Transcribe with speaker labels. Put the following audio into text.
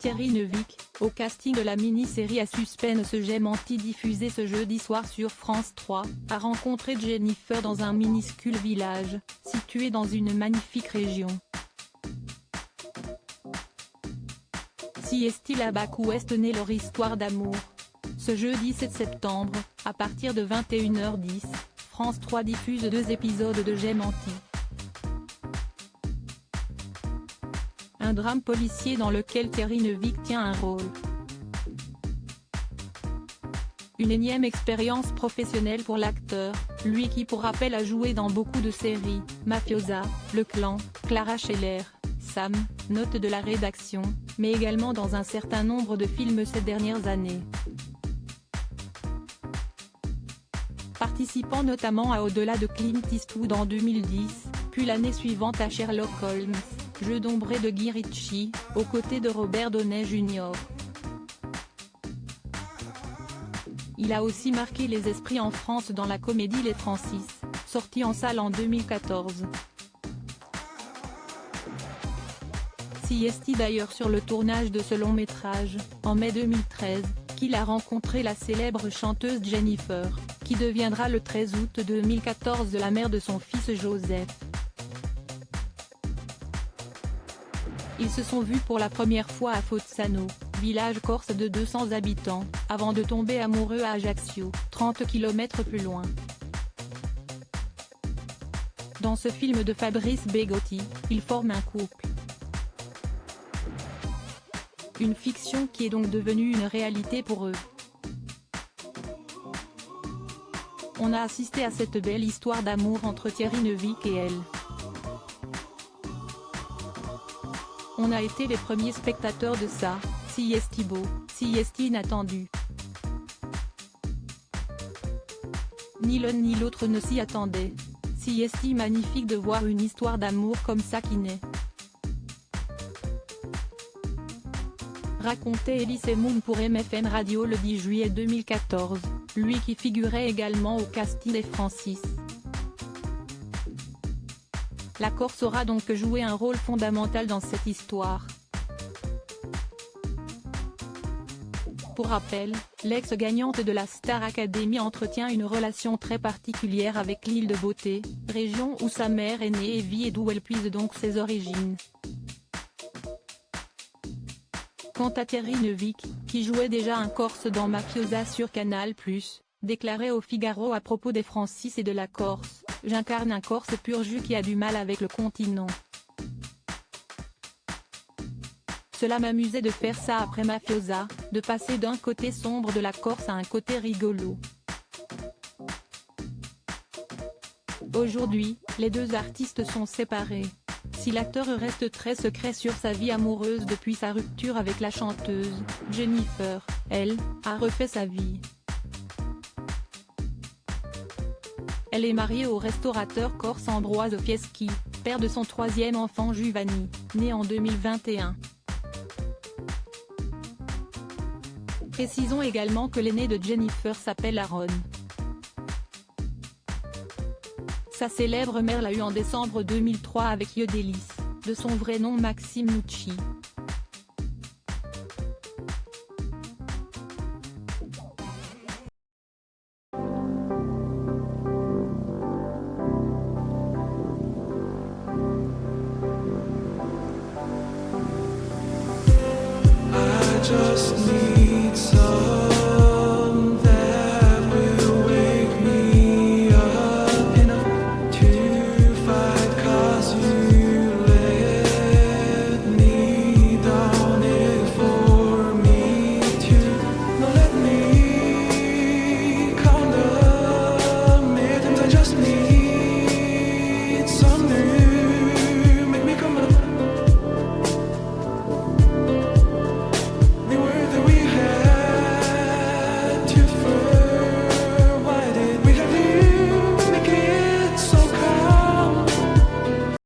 Speaker 1: Thierry Neuvik, au casting de la mini-série à suspense J'aime diffusée ce jeudi soir sur France 3, a rencontré Jennifer dans un minuscule village, situé dans une magnifique région. Si est-il à Bac-Ouest née leur histoire d'amour. Ce jeudi 7 septembre, à partir de 21h10, France 3 diffuse 2 épisodes de J'aime. Un drame policier dans lequel Thierry Neuvik tient un rôle. Une énième expérience professionnelle pour l'acteur, lui qui pour rappel a joué dans beaucoup de séries, Mafiosa, Le Clan, Clara Scheller, Sam, note de la rédaction, mais également dans un certain nombre de films ces dernières années. Participant notamment à Au-delà de Clint Eastwood en 2010, puis l'année suivante à Sherlock Holmes, jeu d'ombre de Guy Ritchie, aux côtés de Robert Downey Jr. Il a aussi marqué les esprits en France dans la comédie Les Francis, sortie en salle en 2014. Si est d'ailleurs sur le tournage de ce long métrage, en mai 2013, qu'il a rencontré la célèbre chanteuse Jennifer, qui deviendra le 13 août 2014 la mère de son fils Joseph. Ils se sont vus pour la première fois à Fozzano, village corse de 200 habitants, avant de tomber amoureux à Ajaccio, 30 km plus loin. Dans ce film de Fabrice Begotti, ils forment un couple. Une fiction qui est donc devenue une réalité pour eux. On a assisté à cette belle histoire d'amour entre Thierry Neuvik et elle. On a été les premiers spectateurs de ça, si est beau, si est inattendu. Ni l'un ni l'autre ne s'y attendait. Si est magnifique de voir une histoire d'amour comme ça qui naît. Racontait Elie Semoun pour MFM Radio le 10 juillet 2014, lui qui figurait également au casting des Francis. La Corse aura donc joué un rôle fondamental dans cette histoire. Pour rappel, l'ex-gagnante de la Star Academy entretient une relation très particulière avec l'île de Beauté, région où sa mère est née et vit et d'où elle puise donc ses origines. Quant à Thierry Neuvik, qui jouait déjà un Corse dans Mafiosa sur Canal+, déclarait au Figaro à propos des Francis et de la Corse: « J'incarne un Corse pur jus qui a du mal avec le continent. Cela m'amusait de faire ça après Mafiosa, de passer d'un côté sombre de la Corse à un côté rigolo. » Aujourd'hui, les deux artistes sont séparés. Si l'acteur reste très secret sur sa vie amoureuse depuis sa rupture avec la chanteuse, Jennifer, elle, a refait sa vie. Elle est mariée au restaurateur corse Ambroise Fieschi, père de son 3e enfant Giovanni, né en 2021. Précisons également que l'aîné de Jennifer s'appelle Aaron. Sa célèbre mère l'a eu en décembre 2003 avec Yodelis, de son vrai nom Maxime Nucci.
Speaker 2: I just need